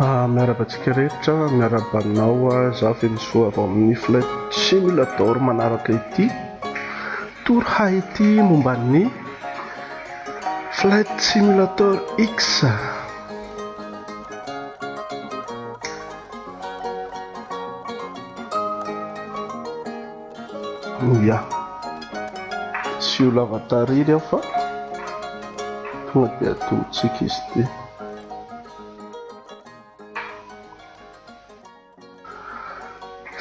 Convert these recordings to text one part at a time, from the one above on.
Miarabantsika rehetra, miarabanao za Fenisoa avy amin'ny flight simulator manaraka ity tour ity momba ny flight simulator X. Ya, tsy ho lava tariry aho fa tonga dia atombotsika izy ity.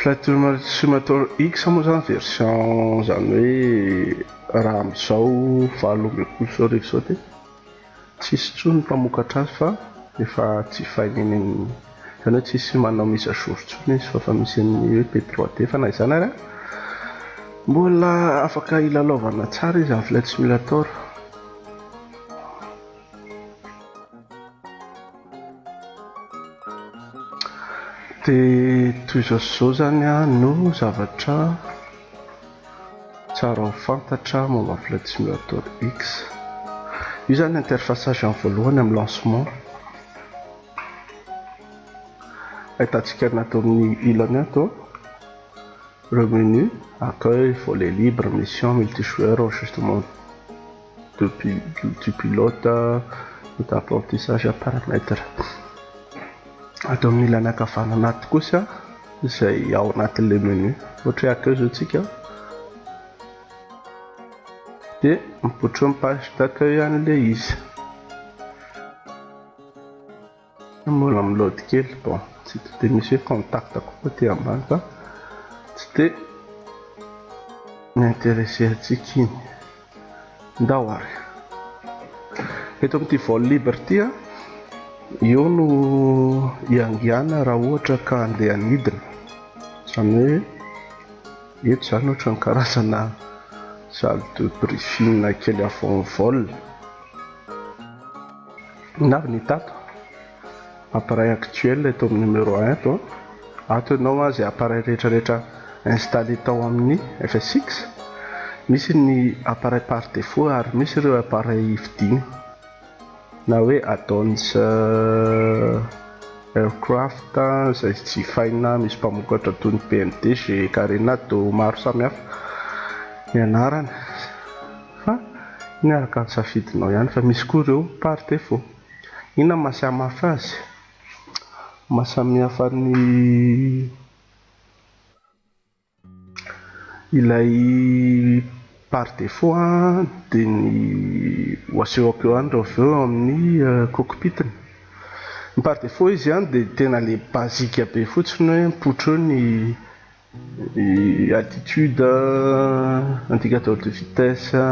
Flight Simulator X moa zany version zany hoe raha amin'izao 2020 zao dia tsisy intsony mpamokatra azy fa efa jifaina iny, zany hoe tsisy manao mise à jour intsony izy fa misy ny hoe P3D fa na izany ary mbola afaka ilalaovana tsara izy amin'ny Flight Simulator. Dia toy izao zany no zavatra tsara ho fantatra momba Flight Simulator X. Io zany interfaçage amin'ny voalohany amin'ny lancement. Ahitantsika anaty amin'ny ilany ato le menu accueil, volet libre, mission, multijoueur, enregistrement du pilote, apprentissage, paramètres. Ato amin'ny ilany ankavanana ato kosa izay ao anatin'ilay menu. Ohatra hoe accueil zao tsika dia mipoitra amin'ny page d'accueil an'ilay izy. Mbola miload kely, bon tsy dia misy hoe contact koa aty ambany fa tsy dia m'intéressé antsika iny. Ndao ary eto amin'ity vol libre ity io no iangiana raha ohatra ka handeha hanidina, zany hoe eto zany ohatra ny karazana salle de briefing kely avant vol. Na avy ny tato appareil actuel eto amin'ny numéro 1 to ato ianao izay appareil rehetrarehetra installé tao amin'ny FSX. Misy ny appareil par défaut ary misy ireo appareil vidigny na hoe add-ons aircraft izay jifaina, misy mpamokatra toy ny PND, Carénato, maro samihafa ny anarany fa ny araka ny safidinao ihany, fa misy koa ireo par défaut. Inona mahasamihafa azy? Mahasamihafa ny ilay par défaut dia ny asehoko eo andro avy eo amin'ny cockpitiny. Ny par défaut izy dia tena le basique be fotsiny hoe mipoitra ny altitude, indicateur de vitesse,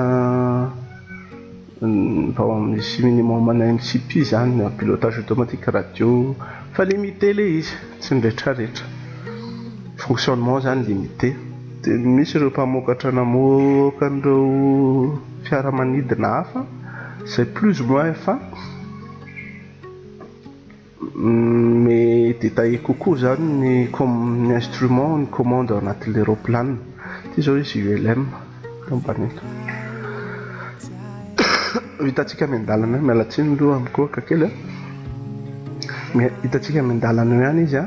misy minimum ana MCP zany, pilotage automatique radio, fa limité le izy, tsy ny rehetrarehetra. Fonctionnement zany limité. Dia misy ireo mpamokatra namoaka an'ireo fiaramanidina hafa izay plus ou moins fa mais détaillé kokoa zany ny instrument, ny commande ao anatin'ilay aéroplane. Ity zao izy ULM tamban'eto. Hitantsika miandalana mialatsiny aloha amikoaka kely hitantsika miandalana eo ihany izy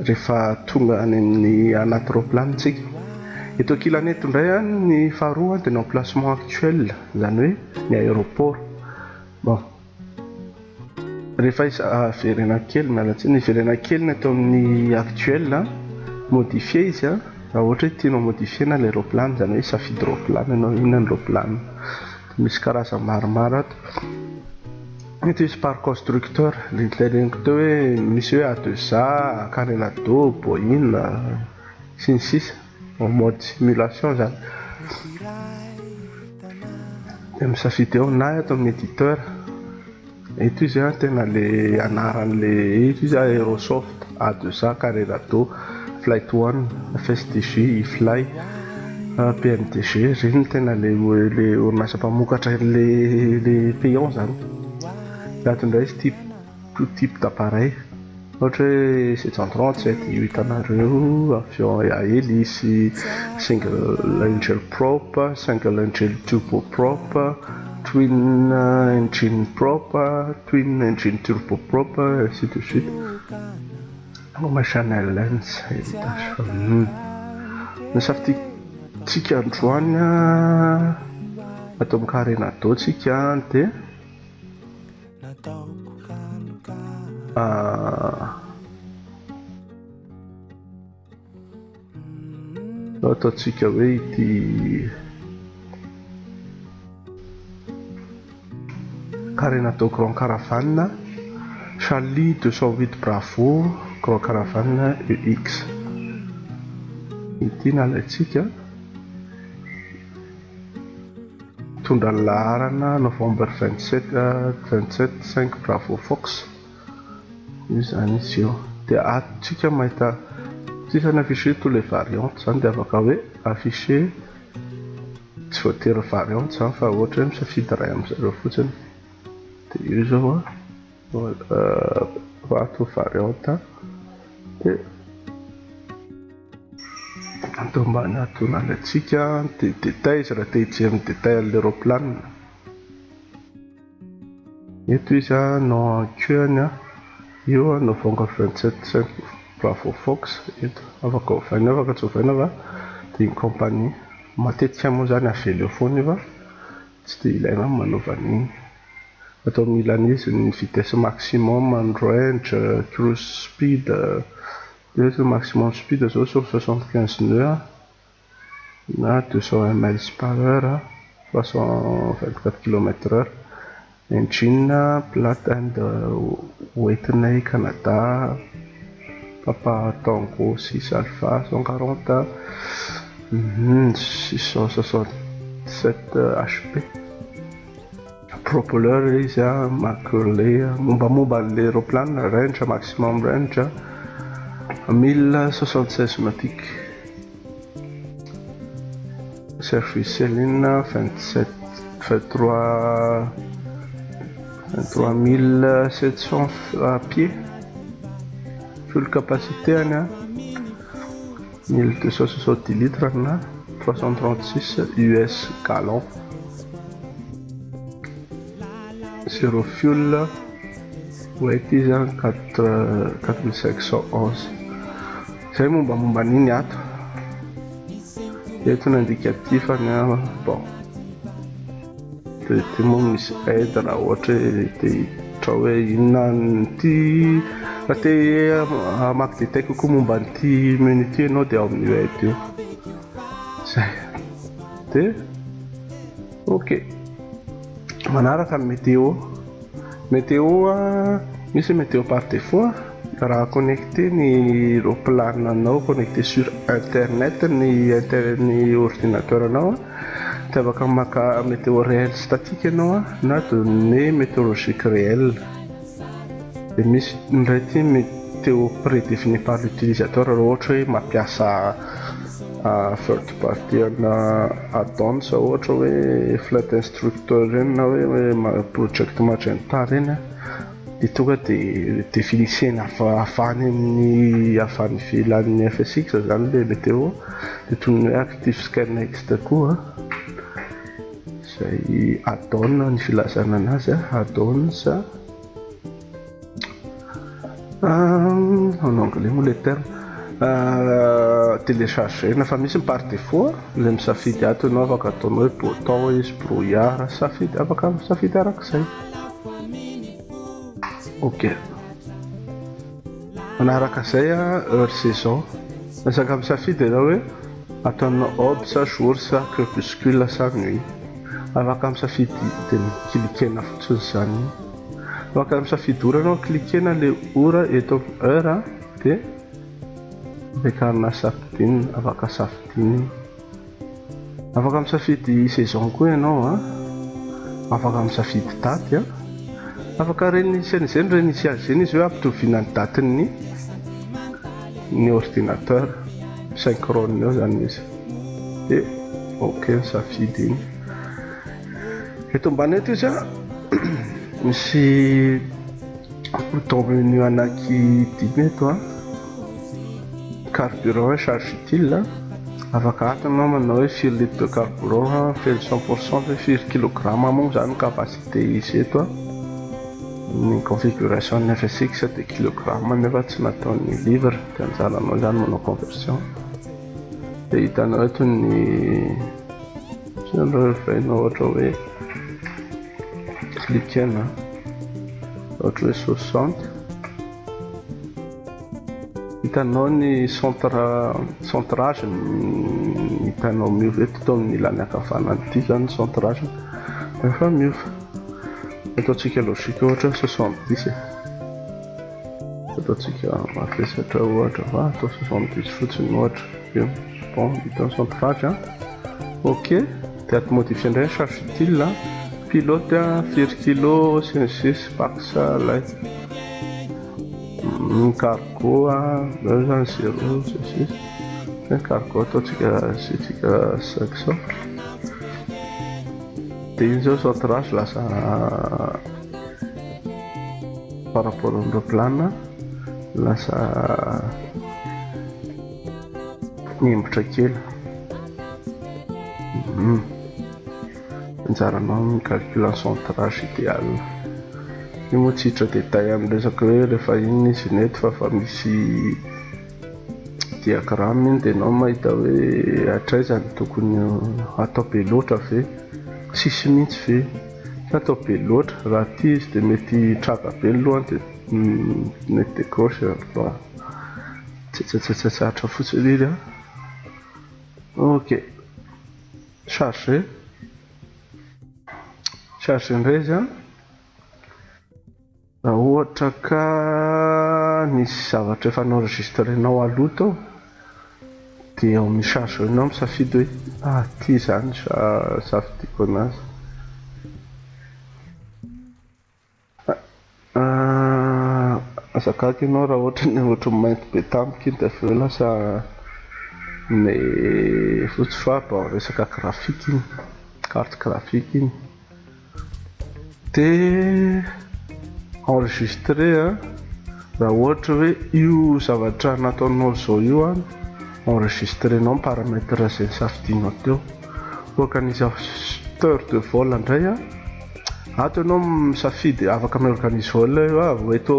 rehefa tonga any amin'ny anaty aéroplane tsika. Eto ankilany eto indray ny faharoa dia ny emplacement actuel, zany hoe ny aéroport. Bon, rehefa izy verena kely mialatsiny, ny verena kely eto amin'ny actuel modifié izy raha ohatra hoe tianao modifiena l'aéroplane, zany hoe safidy aéroplane ianao inona ny aéroplane. Misy karazany maromaro ato. Eto izy par constructeur, regniko teo hoe misy hoe A2A, Carénato, Boeing, sy ny sisa en mode simulation zany. Dia misafidy eo na eto amin'ny éditeur. Eto izy tena le anaran'le eto izy Aerosoft, A2A, Carénato, Flight One, FSDG, eFly, PNDG, regny tena le orinasa mpamokatra le payant zany. Ato indray izy tout type d'appareil, ohatra hoe 737 io hitanareo, avion à hélice, single engine prop, single engine turboprop, twin engine propre, twin engine turbo propre, ainsi de suite. Ma Chanel lens Nisafidytsika androany atao mikarena atao tsika dia ataotsika hoe ity carré natao Grand Caravane Charlie 208 Bravo Grand Caravane EX. Ity nalaitsika tondra ny laharana novembre 27 5 Bravo Fox io zany izy io. Dia atsika mahita sisa ny affiché tous les variantes zany dia afaka hoe affiché tsy voatery variante zany fa ohatra hoe misafidy ray amin'izareo fotsiny. Dia io zao vato variante dia atao mbany aton'alatsika dia détail izy raha te hijery ny détail an'l'aéroplane. Eto izy non en queue io novembre 27 5 Bravo Fox eto afaka ovaina afaka tsy ovaina fa dia ny compagnie matetika moa zany avela eo foana io fa tsy dia ilaina manaova an'iny. Atao milan'izy ny vitesse maximum and range cruise speed le maximum speed zao sur 75 nœuds na 220 miles par heure 324 km/h. Engine Plat and Whitney Canada Papa Tango 6 Alpha 140 667 HP. Propeller izy Macaulay mombamomba l'aéroplane range maximum range 1076 nautique. Surface ceiling 23 700 pieds. Full capacité 1270 litres 336 US gallons. Zero fuel weight izy 4511. Zay mombamomba an'iny ato. Eto ny indicatifany bon dia moa misy aide raha ohatra hoe inona ty raha te hamaky détail kokoa momba an'ity menu ity ianao dia ao amin'ny aide io zay. Dia ok, manaraka ny météo misy météo par défaut raha connecté ny roplan anao connecté sur internet ny ordinateur anao dia afaka maka météo réel statique anao na données météorologiques réelles. Dia misy ndray ty météo prédéfini par l'utilisateur raha ohatra hoe mampiasa third party ana addons ohatra hoe flight instructor reny na hoe project magenta reny dia tonga dia définissena afany amin'ny afany ivelan'ny FSX zany le météo. Dia toy ny hoe active sky next koa zay addon ny filazana anazy addons en anglais moa le terme téléchargena fa misy par défaut le misafidy ato ianao afaka ataonao hoe bouton izy brouillard safidy afaka misafidy arak'izay. Ok, manaraka izay heure saison masaka misafidy ianao hoe ataonao aube sa jour sa crépuscule sa nuit. Afaka misafidy dia miklikena fotsiny zany. Afaka misafidy ora anao klikena le ora eto heure dia vekarina safidiny afaka safidiny. Afaka misafidy saison koa ianao afaka misafidy daty afaka réinitialisé zany réinitialisé izy hoe ampitovina ny datiny ny ordinateur synchrone eo zany izy. Dia ok misafidy iny. Eto mbany eto izy misy bouton menu anaky dimy eto carburant charge utile afaka atinao manao hoe 4 litres de carburant feno 100% hoe 4 kg moa zany capacité izy eto a. Ny configuration 9X de kilogramme nefa tsy nataony livre dia anjaranao zany manao conversion. Dia hitanao eto ny refainao ohatra hoe cliquena ohatra hoe 60. Hitanao ny centrage hitanao miova eto tao amin'ny ilany ankavanana ity zany centrage rehefa miova. Ataontsika logique ohatra 70 ataontsika mafesatra ohatra va atao 70 fotsiny ohatra io. Bon, hitao centrage ok. Dia ato modifie indray charge utile pilote 4 kg CNC pax lay cargo zany 0 CNC cargo ataontsika 500. Dia iny zao centrage lasa par rapport amindreo plana lasa nembotra kely. Anjaranao micalcule centrage idéal. Io moa tsy hitra détail amin'ny resaka hoe rehefa iny izy net fa misy diagramme iny dia anao mahita hoe hatraizany tokony atao be loatra ve tsisy mihitsy ve atao be loatra. Raha ty izy dia mety traga be ny lohany dia mety décroche. Bon, tsatsatsatra fotsiny izy ok. Charge indray izy raha ohatra ka nisy zavatra efa enregistrenao aloha tao dia ao amin'ny charge enao misafidy hoe ty zany safidiko anazy. Azakako ianao raha ohatra mainty be tampoka iny dia aveo lasa ny fotsy fa bon resaka graphique iny carte graphique iny. Dia enregistré raha ohatra hoe io zavatra nataonao zao io enregistrenao ny paramètre izay safidinao teo. Organisateur de vol indray ato ianao misafidy afaka miorganise vol io eto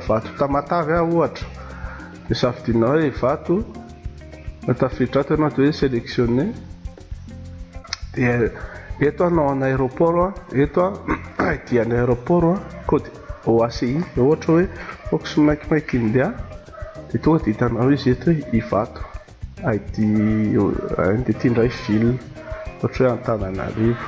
vato Tamatavy ohatra dia safidinao hoe vato tafiditra ato ianao dia hoe sélectionné. Dia eto anao en aéroport eto ID-ny aéroport code OACI ohatra hoe fox maikimaiky india dia tonga dia hitanao izy eto hoe Ivato ID ity indray ville ohatra hoe Antananarivo.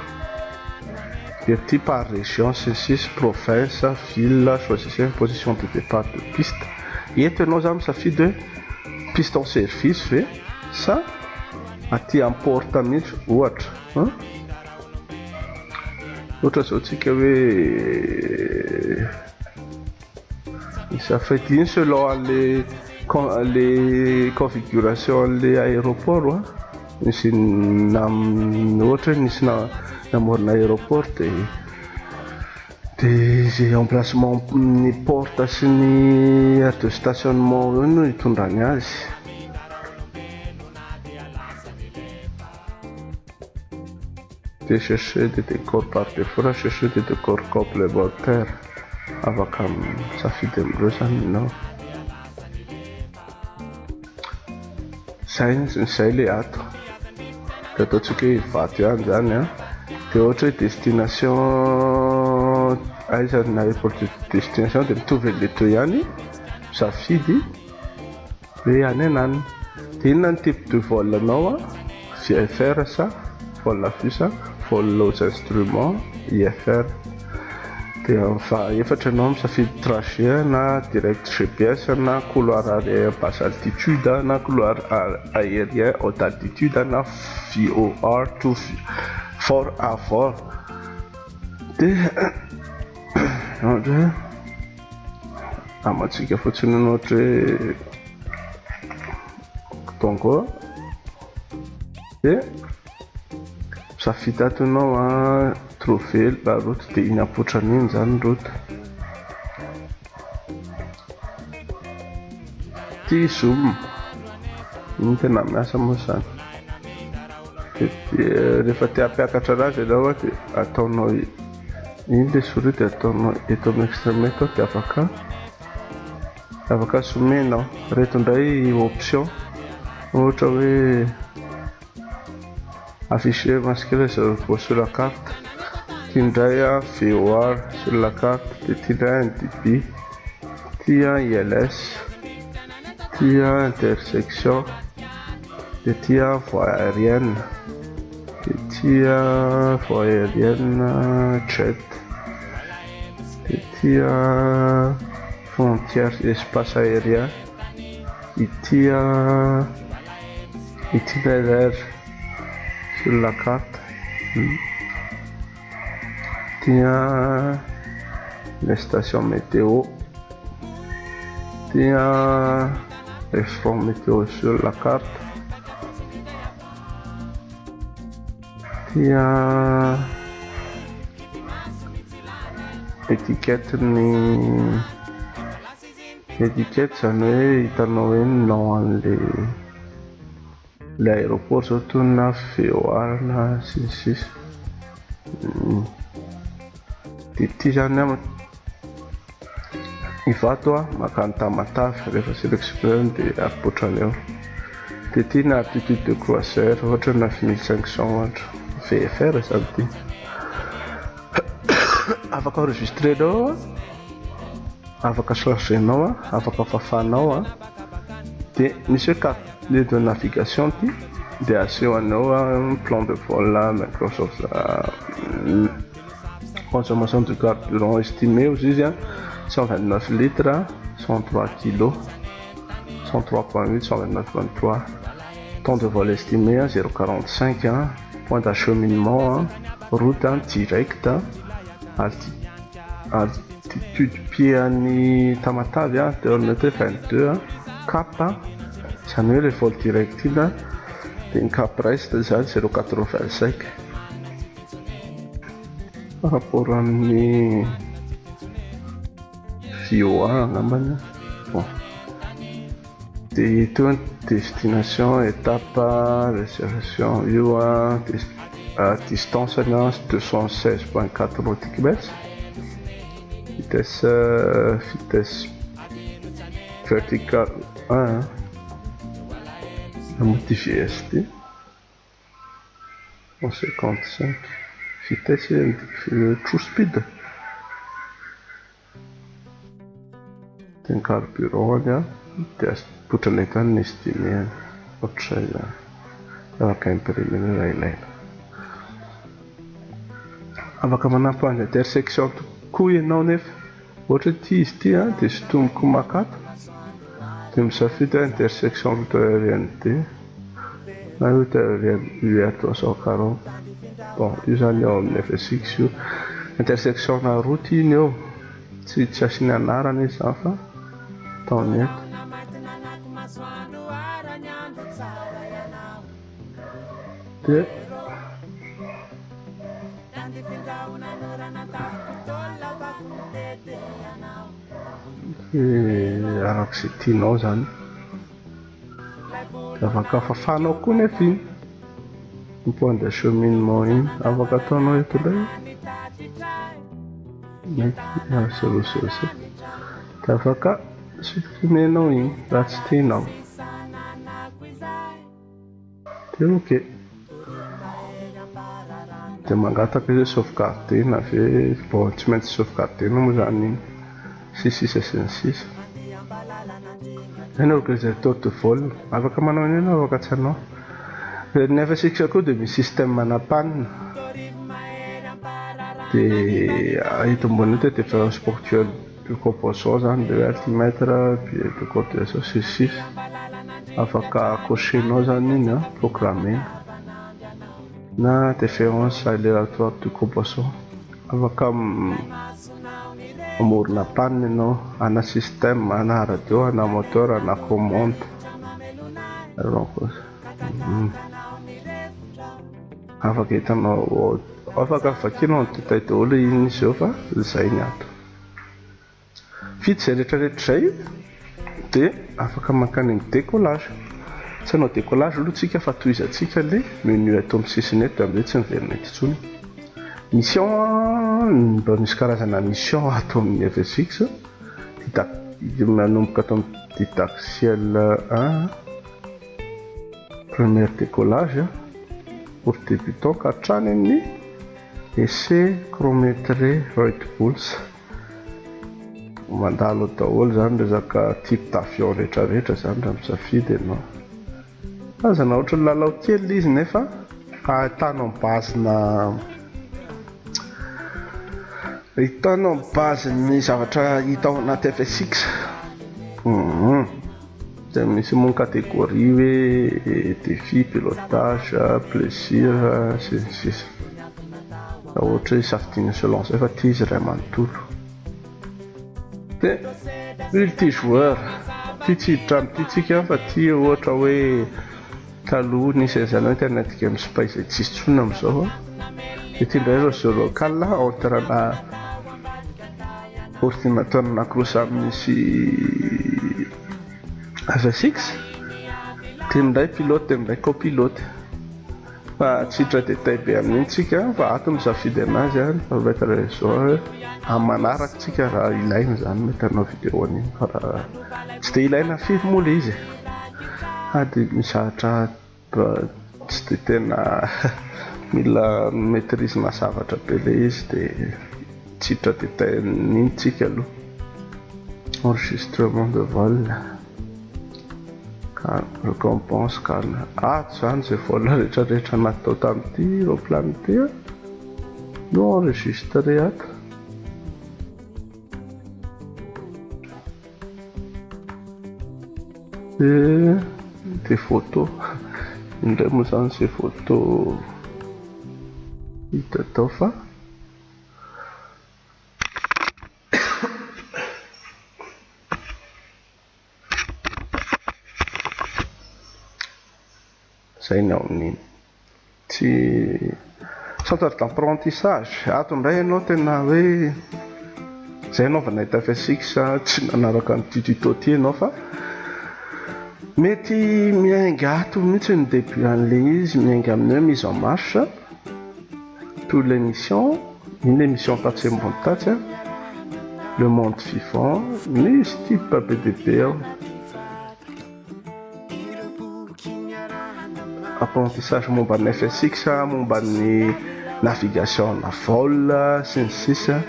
Dia petit par région C6 province ville choisissez une position de départ de piste. Eto ianao zany misafidy hoe piste en service ve sa aty importe mihitsy ohatra. Ohatra zao tsika hoe misafidy iny selon les configurations les aéroports misy ohatra hoe nisy namorona aéroport dia zay emplacement ny porte sy ny aire de stationnement io no hitondrany azy. Dia chercher des décors par défaut, chercher des décors complémentaires afaka misafidy amindreo zany ianao. Zay le ato dia ataontsika hoe Ivato ihany zany dia ohatra hoe destination aizany na aéroport de destination dia mitovy an'leto ihany misafidy hoe any anany. Dia inona ny type de vol anao VFR sa vol afus vol aux instruments IFR. Dia efatra ianao misafidy trajet na direct GPS na couloir aérien basse altitude na couloir aérien haute altitude na VOR to fort à fort. Dia ohatra amatsika fotsiny ohatra hoe tongo dia misafidy ato ianao trouver la route dia iny apotrany iny zany route. Ty zoom Igny tena miasa moa zany. Rehefa te hampiakatra razy ianao dia ataonao iny le souris dia ataonao eto amin'ny extrême eto dia afaka somenao. Reto indray option ohatra hoe afficher masquer sur la carte, ity indray VOR sur la carte, dia ity indray NDB, ity ILS, ity intersection, dia ity voie aérienne, dia ity voie aérienne jet, dia ity frontière espace aérien, ity itinéraire sur la carte, ity les stations météo, ity les fronts météo sur la carte, ity étiquette zany hoe hitanao hoe nom an'le aéroport zao toy na VOR na sisisisy. Dia ity zany ivato makany Tamatave, rehefa sélectionné dia apotrany eo. Dia ity na aptitude de croisière ohatra 9500 ohatra, VFR zany ity. Afaka enregistrenao, afaka chargenao, afaka fafanao. Dia misy hoe carte de navigation ity dia asehoanao plan de vol Microsoft consommation de carburant estimé izy 129 litres, 103 kg, 103.8, 129.3. Temps de vol estimé 0,45, point d'acheminement, route directe, altitude pied an'i Tamatave de 22, cap zany hoe le vol direct iny dia ny cap reste zany 0,85 par rapport amin'ny VOA angambany. Bon, dia ito destination, étape, réservation io distance 216.4 km, vitesse verticale 1 modifié ST 155, vitesse true speed, dia ny carburant dia apotrany akany ny estimé ohatray zany, afaka imprimer raha ilaina. Afaka manampy an'ilay intersection koa ianao nefa ohatra ity izy ity dia sotomoko makato dia misafidy intersection route aérienne D na route aérienne UR 340. Bon, io zany eo amin'ny FSX io intersection na route iny eo, tsy asiany anarana izy zany fa taony eto. Dia araka izay tianao zany dia afaka fafanao koa nefa iny ny point d'acheminement iny afaka ataonao eto ilay solososy dia afaka supprimenao iny raha tsy tianao dia ok. Dia mangataka izy sauvegarde na ave bon tsy maintsy sauvegarde moa zany iny 666. Eny organisateur de vol afaka manao iny afaka tsy anao. Ny FSX koa dia misy système manam-panina dia eto ambony eto différence ponctuelle de composition zany de altimètre puis de coordination 66 afaka cochenao zany iny programmer na différence aléatoire de composition afaka amorona panne ianao ana système, ana radio, ana moteur, ana commande afaka hitanao, afaka vakianao ny détail daholo iny izy eo fa izay ny ato. Vita izay rehetrarehetra izay dia afaka mankany décollage. tsy hanao décollage aloha tsika fa toizantsika le menu ato amin'ny sisiny eto amin'izay tsy miverina eto intsony. Mission mba misy karazana mission ato amin'ny FSX manomboka ato amin'ny didactiel 1 premier décollage pour débutant ka hatrany amin'ny essai chronométré Red Bulls. Mandalo daholo zany resaka type d'avion rehetrarehetra zany raha misafidy ianao. Azana ohatra ny lalao kely izy nefa ahitanao base ny zavatra hita ao anaty FSX. Dia misy mon catégorie hoe défi, pilotage, plaisir, sns. Ohatra hoe safidina selon zay fa ty izy iray manontolo. Dia multijoueur ty tsy hiditra amin'ity tsika fa ty ohatra hoe taloha nisy an'izany internet game spy zay tsisy tsony amin'izao. Dia ty indray zao jeu local entrana ordinateur anankiroa samy misy FSX. Ty indray pilote, indray copilote. Fa tsy hiditra détail be amin'iny tsika fa ato misafidy anazy fa mettre zao amanaraka tsika raha ilaina zany mety hanao vidéo an'iny fa raha tsy dia ilaina firy moa le izy. Dia misahatra tsy dia tena mila maîtrisena zavatra be le izy dia tsy hiditra détail an'iny tsika aloha. Enregistrement de vol, récompense calme. Zany zay vola rehetrarehetra natao tamin'ity roplan ity no enregistré ato. Des photos indray moa zany zay photo hita tao fa zay ny ao amin'iny. Tsy centre d'apprentissage ato indray ianao tena hoe zay ianao vao nahita FSX tsy nanaraka ny tuto ty ianao fa mety miainga ato mihitsy ny début an'le izy, miainga amin'ny hoe mise en marche tous les missions, une émission tatsy ambony tatsy, le monde vivant, misy type BDP ao. Apprentissage momba ny FSX, momba ny navigation na vol sy ny sisa.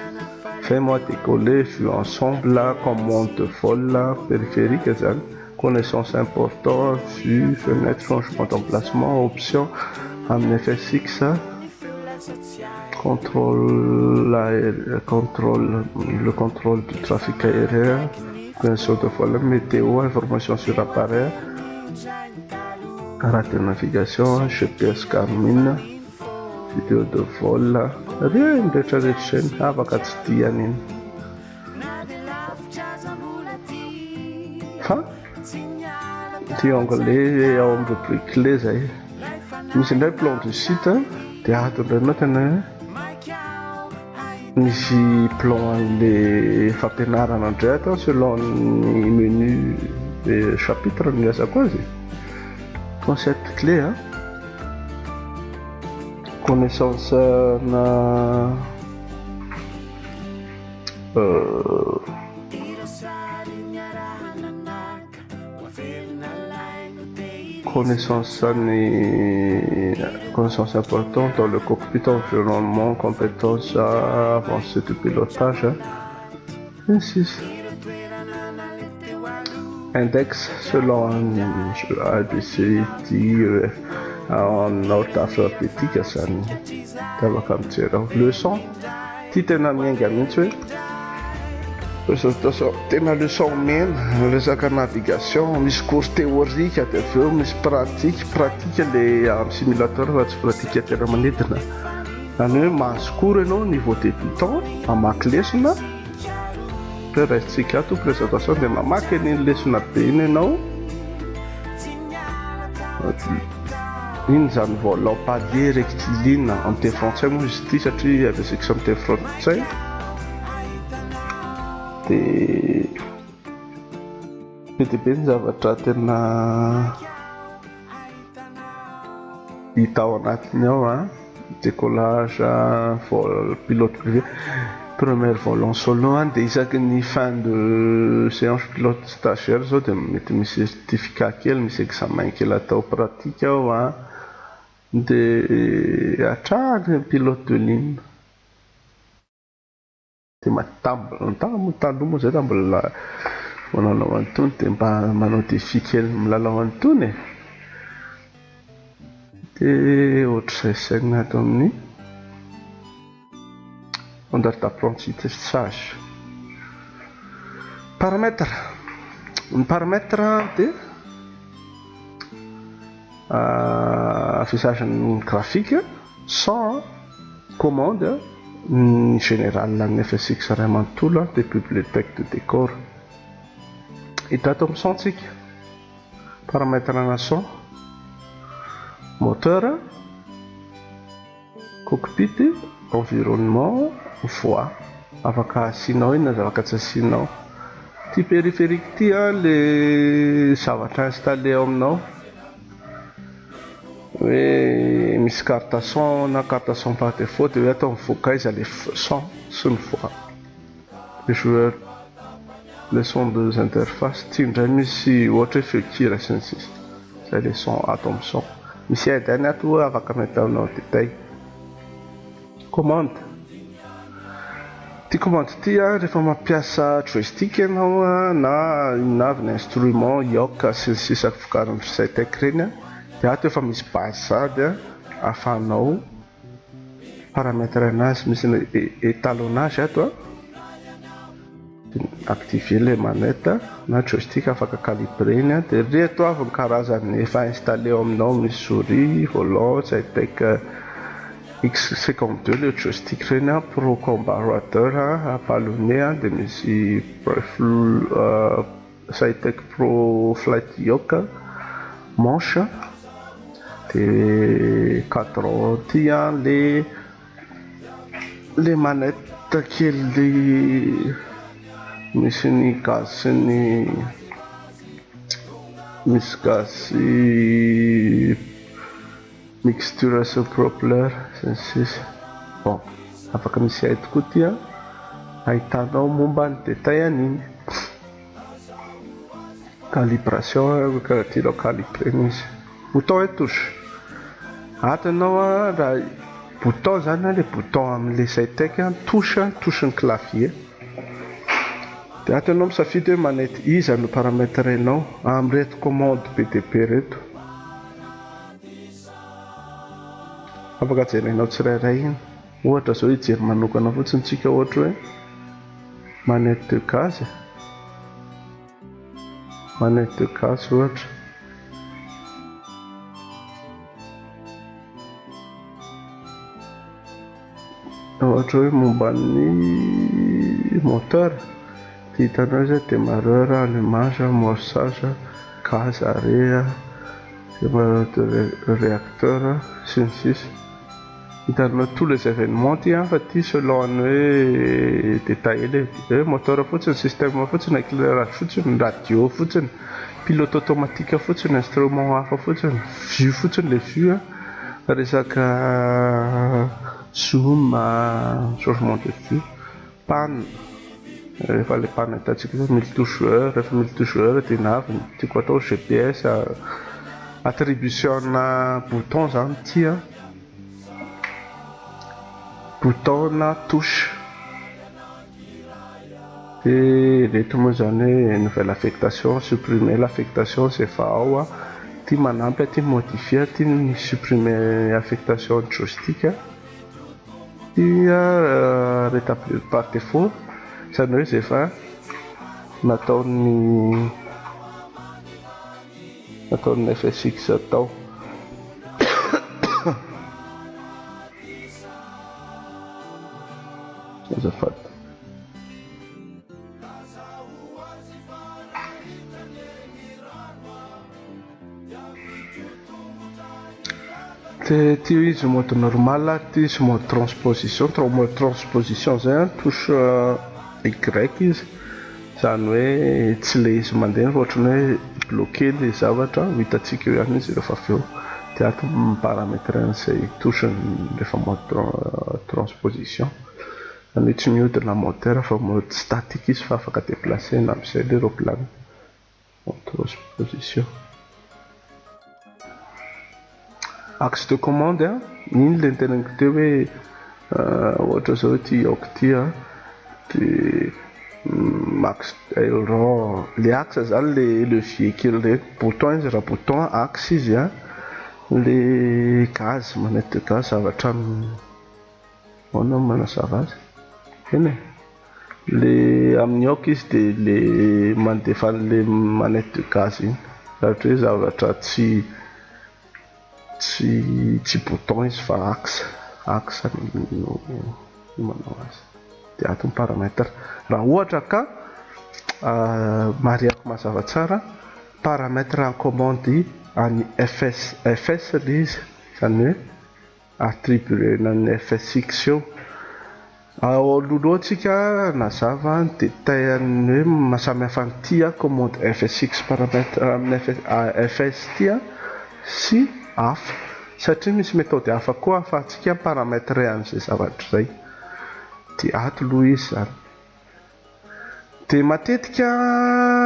Fais-moi décoller, vue ensemble, commande de vol, périphérique zany. Connaissance important, vue, fenêtre, changement d'emplacement, option amin'ny FSX, le contrôle du trafic aérien, prévention de vol, météo, information sur appareil, radio navigation, GPS Garmin, vidéo de vol, rien rehetrarehetra zany afaka tsy diany iny. Fa ty anglais ao amin'ny rubrique clé zay. Misy indray plan du site dia ato indray anao tena misy plan an'le fampianarana indray ato selon ny menu chapitre ny asako azy. Concept clé connaissance na connaissance importante dans le cockpit, environnement, compétences avancées de pilotage. Ainsi. Index selon ABC, T, en ordre alphabétique, ça va comme ça. Leçon, titana mianga mihitsy hoe tena leçon mena resaka navigation, misy cours théorique dia avy eo misy pratique le amin'ny simulateur fa tsy pratique tena manidina. Zany hoe mahazo cours ianao niveau débutant mamaky lesona pe raisitsika ato présentation dia mamaky an'iny lesona be iny ianao. Iny zany volant palier rectiligne en teny français moa izy ity satria FSX amin'ny teny français. Dia be dia be ny zavatra tena hita ao anatiny ao décollage pilote privé première vol en solo dia isaky ny fin de séance pilote stagiaire zao dia mety misy certificat kely misy examen kely atao pratique ao dia hatrany pilote de ligne dia matambo taloha moa zay mbola manao an'itony dia mba manao défi kely milalao an'itony dia ohatr'izay saina ato amin'ny standard d'apprentissage. Paramètres. Ny paramètres dia affichage graphique sans commande ny général ny FSX iray manontolo dia bibliothèque de décor. Hita ato amin'ny sontsika paramètres ana son, moteur, cockpit, environnement, voix afaka asianao iny na zavaka tsy asianao. Ty périphérique ty le zavatra installé ao aminao hoe misy carte son na carte son par défaut dia hoe atao mivoaka izy le son sy ny voix. Les joueurs, les sons des interfaces ty indray misy ohatra hoe feokira sy ny sisa zay le son ato amin'ny son misy aidany ato afaka mety aminao détail. Commande. Ty commande ty rehefa mampiasa joystick ianao na inavy instrument yoke sy ny sisa vokarin'ny Zytec reny dia ato efa misy base sady ahafahanao paramètre anazy misy étalonnage ato activer les manettes na joystick afaka calibreny dia reto avy ny karazany efa installé ao aminao misy souris, volant, Zytec X52 le joystick reny pro combarateur ballonné dia misy Zytec Pro Flight Yoke manche dia cadran ty le manette kely misy ny gaz sy ny misy gaz sy mixture sy propeller sy ny sisa. Bon afaka misy aide koa ty ahitanao momba ny détail an'iny calibration tianao calibreny izy. Bouton et touche ato ianao raha bouton zany le bouton amin'le Zytec touche ny clavier dia ato ianao misafidy hoe manety iza no paramètre enao amin'reto commande BTP reto afaka jerenao tsirairay iny ohatra zao hijery manokana fotsiny tsika ohatra hoe manette de gaz ohatra hoe momba ny moteur dia hitanao izy démarreur, allumage, amorçage, gaz, arrêt, démarreur de réacteur sy ny sisa. Hitanao tous les événements ty fa ty selon ny hoe détaillé le moteur fotsiny, système fotsiny, éclairage fotsiny, radio fotsiny, pilote automatique fotsiny, instrument hafa fotsiny, vue fotsiny le vue resaka zoom, changement de vue, panne rehefa le panne hitantsika multijoueur rehefa multijoueur dia navy tiako atao GPS attribution na bouton zany ty bouton na touche dia reto moa zany hoe nouvelle affectation, supprimer l'affectation sy efa ao ty manampy ty modifier ty supprimer affectation joystick ty rétablir par défaut zany hoe zay efa nataony FSX atao. Azafady. Ty izy mode normal, ty izy mode transposition, mode transposition zay touche Y izy zany hoe tsy le izy mandeha fa ohatrany hoe bloqué le zavatra ho hitantsika eo ihany izy rehefa avy eo dia ato paramètre an'izay touche rehefa mode transposition zany hoe tsy mihodina moteur fa mode statique izy fa afaka déplacena amin'izay le roplan en transposition. Axe de commande iny le teneniko teo hoe ohatra zao ty aoko ty de axe aileron le axe zany le levier kely regny bouton izy raha bouton axe izy le gaz manette de gaz zavatra ahoana manazava azy eny le amin'ny aoka izy de le mandefa an'le manette de gaz iny ohatra hoe zavatra tsy bouton izy fa axe no manao azy de ato ny paramètre. Raha ohatra ka mariako mazava tsara paramètre en commande any fs le izy zany hoe attribué ny fsx eo alohaloha antsika nazava ny détail hoe mahasamihafa an'ity commande fsx paramètre amin'ny fs ty sy hafa satria misy méthode hafa koa ahafahantsika paramètre an'izay zavatra zay de ato aloha izy zany. De matetika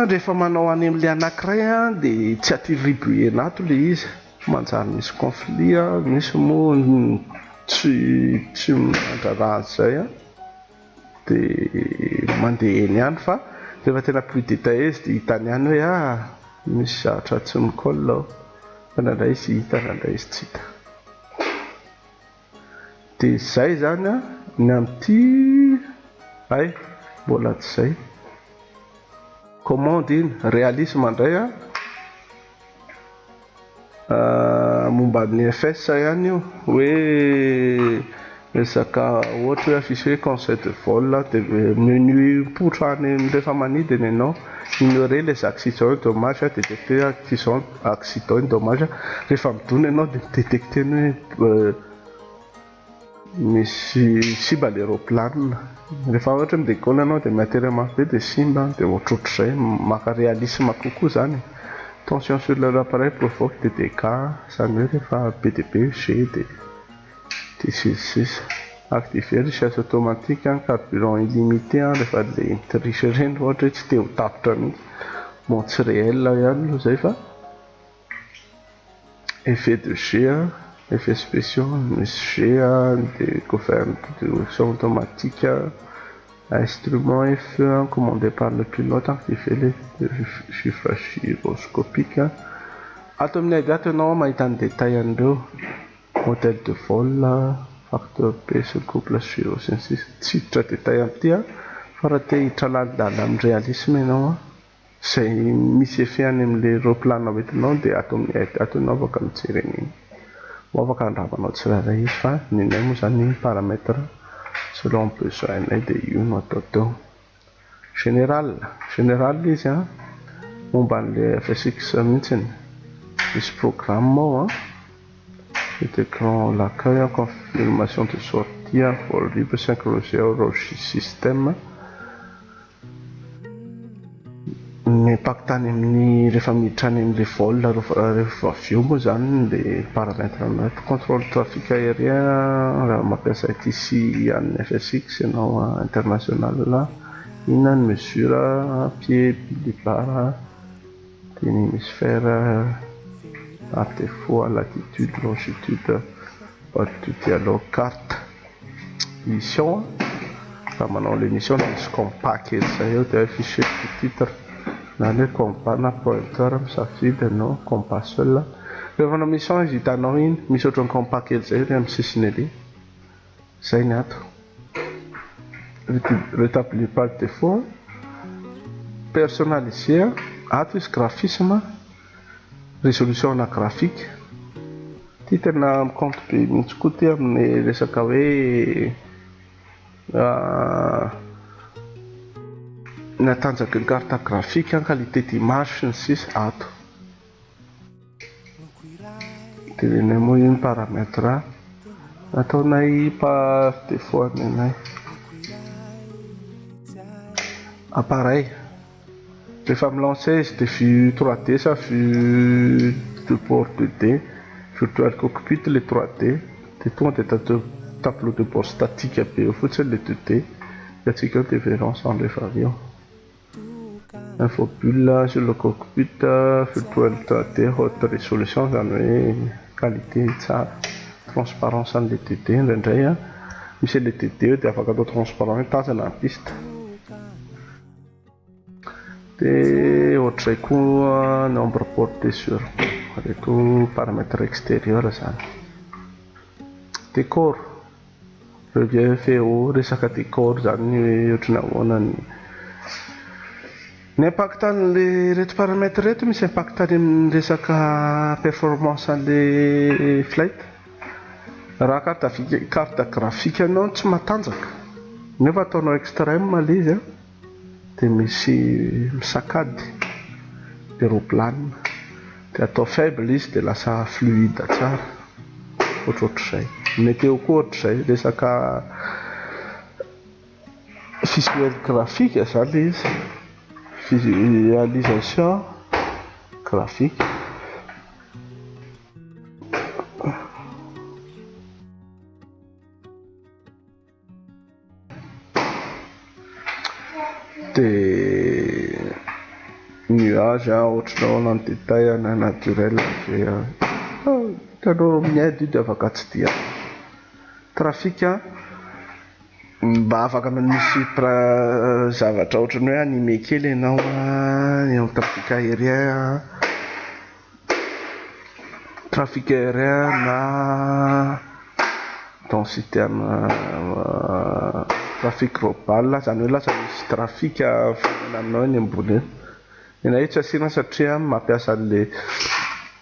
rehefa manao any amin'le anankiray de tsy attribuena ato le izy manjary misy conflit misy moa tsy mandraraha an'izay de mandeha eny ihany fa rehefa tena plus détaillé izy de hitany ihany hoe misy zavatra tsy mikolle fa nandray izy hita nandray izy tsy hita de zay zany ny amin'ity mbola tsy zay commande iny réalisme indray momba ny fs ihany io hoe resaka ohatra hoe affiché hoe conseil de vol de menu potro any rehefa manidina ianao ignorer les accidents dommages détecter accident dommage rehefa midona ianao de détecteny hoe misy simba l'aéroplane rehefa ohatra midécolle ianao de matériellement be de simba de ohatrohatr'izay maka réalisme kokoa zany tension sur l'appareil provoque des dégâts zany hoe rehefa be de be g de sisy activer richesse automatique carburant illimité rehefa le mitrisy reny ohatra hoe tsy te ho tapitra mihitsy bon tsy réel ihany aloha zay fa effet de G effet spéciaux misy G de gouverne de direction automatique instrument et feu commandé par le pilote activer les chiffrage gyroscopique ato amin'ny aidy ato ianao mahita ny détail an'ireo modèle de vol facteur P se couple gyro sy tsy hiditra détail amin'ity fa raha te hiditra lalindala amin'ny réalisme ianao zay misy effet any amin'le roplan hoentinao de ato amin'ny aidy ato ianao afaka mijery an'iny afaka andramanao tsirairay izy fa ninay moa zany paramètre selon besoin-nay de io no atao teo. Général izy momba an'le fsx mihitsiny misy programme ao cet écran l'accueil confirmation de sortie vol libre synchronisé au système mipakitany amin'ny rehefa miditra any amin'le vol rehefa avy eo moa zany le paramètre anaty contrôle trafic aérien raha mampiasa itisy amin'ny fsx ianao international inona ny mesure pied bilibar de ny hémisphère à défaut latitude longitude altitude alors carte mission raha manao le mission de misy compact kely zay eo de affiché le titre zany hoe compas na pointeur misafidy ianao compas seul rehefa manao mission izy hitanao iny misy ohatran'ny compas kely zay re amin'ny sisiny ery zay ny ato rétablir par défaut personnalisé ato izy graphisme résolution na graphique ty tena compte be mihitsy koa ty amin'ny resaka hoe natanjaky ny carte graphique qualité d'image sy ny sisy ato de renay moa iny paramètre ataonay par défaut anay appareil rehefa milancé izy de vue 3D sa vue de port 2D Virtual cockpit, les 3T. Tonga dia tableau de bord statique be eo fotsiny le 2T. Atsika eo différence entre les avions. Infobulle sur le cockpit, virtual 3T, haute résolution, zany hoe qualité tsara. Transparence an'le TT indraindray misy le TT eo dia afaka atao transparent hoe tazana ny piste. Dia ohatr'izay koa nombre porté sur reto paramètre extérieur zany. Décor relief eo resaka décor zany hoe ohatrany ahoana ny impact an'le reto paramètre reto misy impact any amin'ny resaka performance an'le flight. Raha carte graphique anao tsy matanjaka nefa ataonao extrême le izy dia misy misakady aéroplane, dia atao faible izy dia lasa fluide tsara, ohatrohatr'izay. Météo koa ohatr'izay, resaka visuel graphique zany le izy, visualisation graphique. Dia nuage ohatranao na ny détail na naturel hitanao miaidy io dia afaka tsy dia trafic mba afaka misy zavatra ohatrany hoe animé kely ianao eo trafic aérien, trafic aérien na densité trafic global zany hoe lasa misy trafic aminao eny ambony eo. Ena io tsy asiana satria mampiasa an'le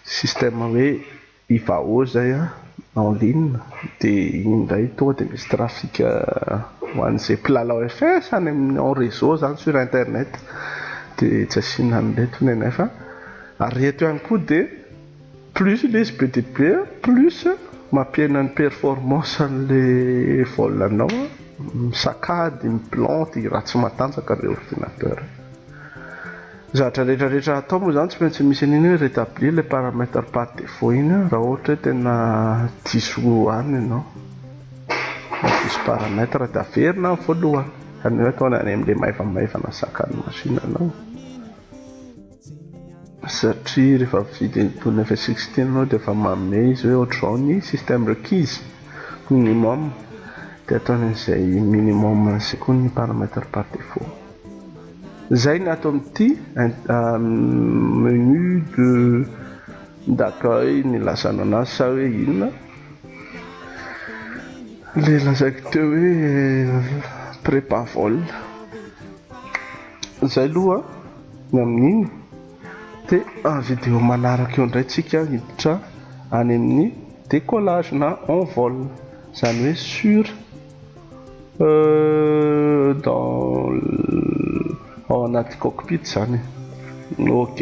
système hoe IVAO zay en ligne dia iny indray tonga dia misy trafic ho an'izay mpilalao FS any amin'ny en réseau zany sur internet dia tsy asiana an'leto nefa. Ary eto ihany koa dia plus le izy be dia be plus mampiena ny performance an'le vol anao misakady, miplanty raha tsy matanjaka le ordinateur. Zavatra rehetrarehetra atao moa zany tsy maintsy misy an'iny hoe rétablir le paramètre par défaut iny raha ohatra hoe tena diso any ianao, diso paramètre dia averina voalohany, zany hoe ataony any amin'le maivamaivana sakan'ny machine anao. Satria rehefa vidy ny F16 anao dia efa manome izy hoe ohatr'izao ny système requise minimum dia ataony an'izay minimum sy koa ny paramètre par défaut. Zay ny ato amin'ity menu d'accueil ny lazana anazy sa hoe inona le lazaiko teo hoe prépa vol. Zay aloha ny amin'iny dia vidéo manaraka eo indray tsika hiditra any amin'ny décollage na en vol zany hoe sur dans ao anaty cockpit zany. Ok.